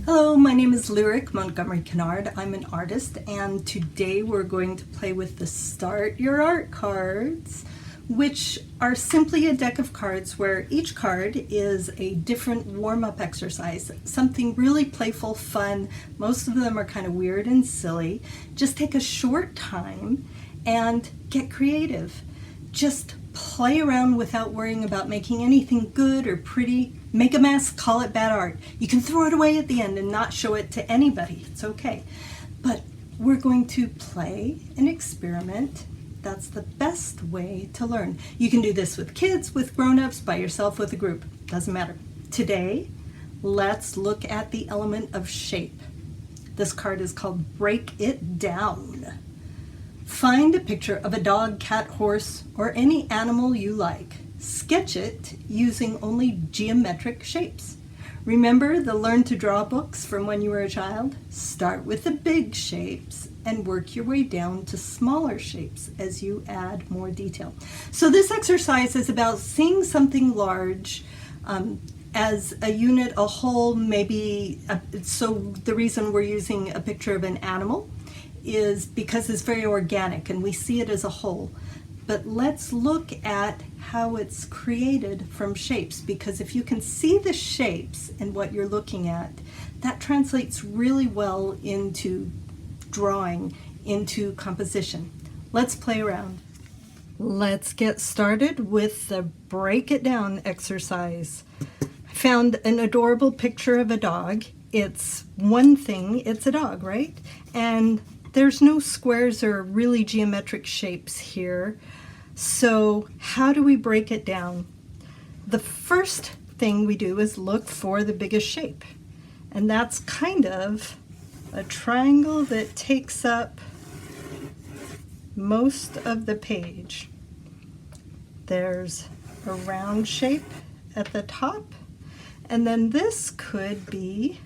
Hello, my name is Lyric Montgomery Kinard. I'm an artist, and today we're going to play with the Start Your Art cards, which are simply a deck of cards where each card is a different warm-up exercise, something really playful, fun. Most of them are kind of weird and silly. Just take a short time and get creative. Just play around without worrying about making anything good or pretty. Make a mess, call it bad art. You can throw it away at the end and not show it to anybody. It's okay. But we're going to play and experiment. That's the best way to learn. You can do this with kids, with grown-ups, by yourself, with a group. Doesn't matter. Today, let's look at the element of shape. This card is called Break It Down. Find a picture of a dog, cat, horse, or any animal you like. Sketch it using only geometric shapes. Remember the Learn to Draw books from when you were a child? Start with the big shapes and work your way down to smaller shapes as you add more detail. So this exercise is about seeing something large as a unit, a whole, maybe. So the reason we're using a picture of an animal is because it's very organic and we see it as a whole. But let's look at how it's created from shapes, because if you can see the shapes and what you're looking at, that translates really well into drawing, into composition. Let's play around. Let's get started with the Break It Down exercise. I found an adorable picture of a dog. It's one thing, it's a dog, right? And there's no squares or really geometric shapes here. So how do we break it down? The first thing we do is look for the biggest shape. And that's kind of a triangle that takes up most of the page. There's a round shape at the top. And then this could be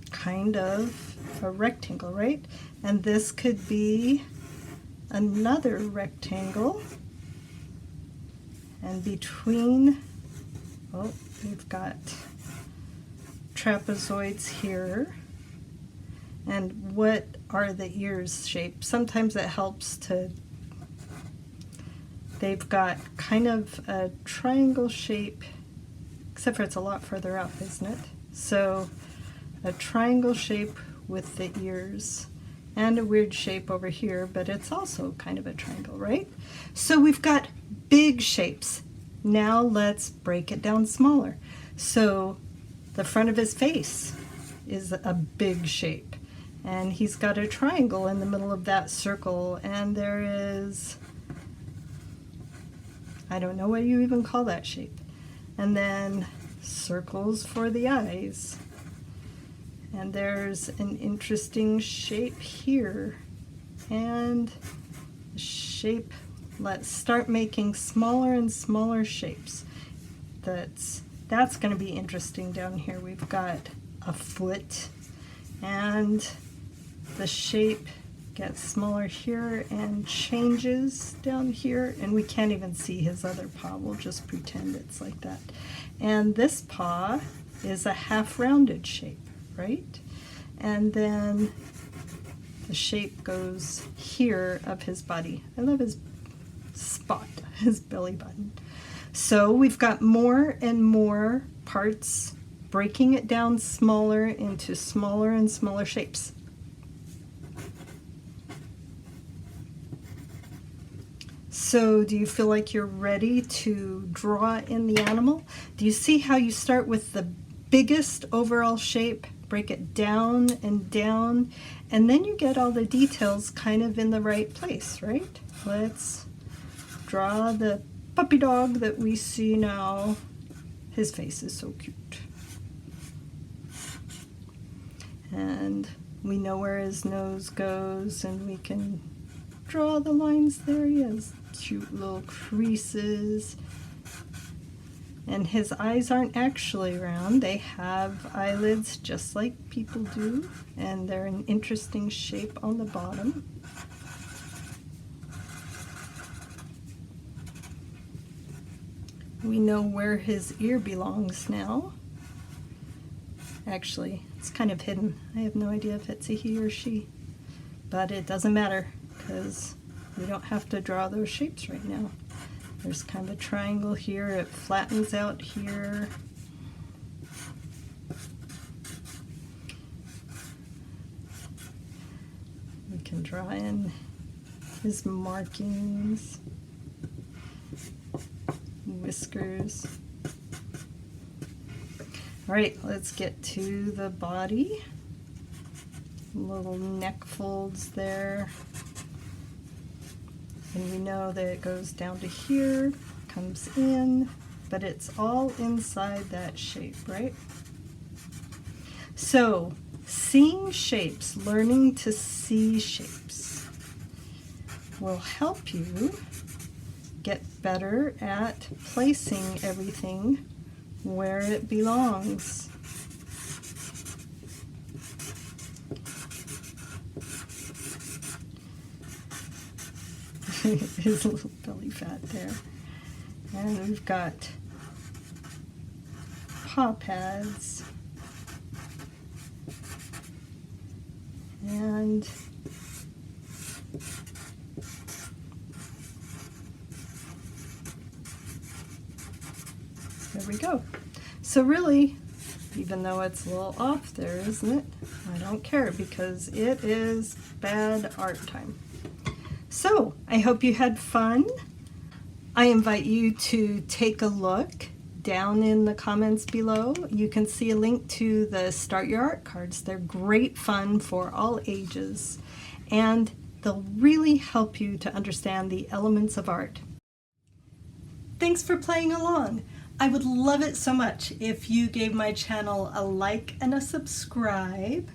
kind of a rectangle, right? And this could be another rectangle. And between, oh, we've got trapezoids here. And what are the ears shaped? Sometimes it helps to, they've got kind of a triangle shape, except for it's a lot further up, isn't it? So a triangle shape with the ears, and a weird shape over here, but it's also kind of a triangle, right? So we've got big shapes. Now let's break it down smaller. So the front of his face is a big shape, and he's got a triangle in the middle of that circle, and there is, I don't know what you even call that shape. And then circles for the eyes. And there's an interesting shape here. And the shape, let's start making smaller and smaller shapes. That's going to be interesting down here. We've got a foot, and the shape gets smaller here and changes down here, and we can't even see his other paw. We'll just pretend it's like that. And this paw is a half rounded shape, right? And then the shape goes here of his body. I love his spot, his belly button. So we've got more and more parts, breaking it down smaller into smaller and smaller shapes. So do you feel like you're ready to draw in the animal? Do you see how you start with the biggest overall shape, break it down, and then you get all the details kind of in the right place, right? Let's draw the puppy dog that we see now. His face is so cute. And we know where his nose goes, and we can draw the lines there. He has cute little creases. And his eyes aren't actually round. They have eyelids just like people do, and they're an interesting shape on the bottom. We know where his ear belongs now. Actually, it's kind of hidden. I have no idea if it's a he or she, but it doesn't matter because we don't have to draw those shapes right now. There's kind of a triangle here. It flattens out here. We can draw in his markings, whiskers. All right, let's get to the body. Little neck folds there. And we know that it goes down to here, comes in, but it's all inside that shape, right? So, seeing shapes, learning to see shapes, will help you get better at placing everything where it belongs. His little belly fat there. And we've got paw pads. And there we go. So really, even though it's a little off there, isn't it? I don't care because it is bad art time. So, I hope you had fun. I invite you to take a look down in the comments below. You can see a link to the Start Your Art cards. They're great fun for all ages, and they'll really help you to understand the elements of art. Thanks for playing along. I would love it so much if you gave my channel a like and a subscribe.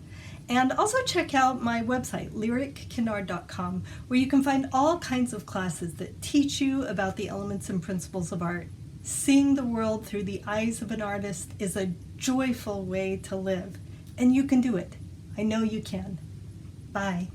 And also check out my website, lyrickinard.com, where you can find all kinds of classes that teach you about the elements and principles of art. Seeing the world through the eyes of an artist is a joyful way to live, and you can do it. I know you can. Bye.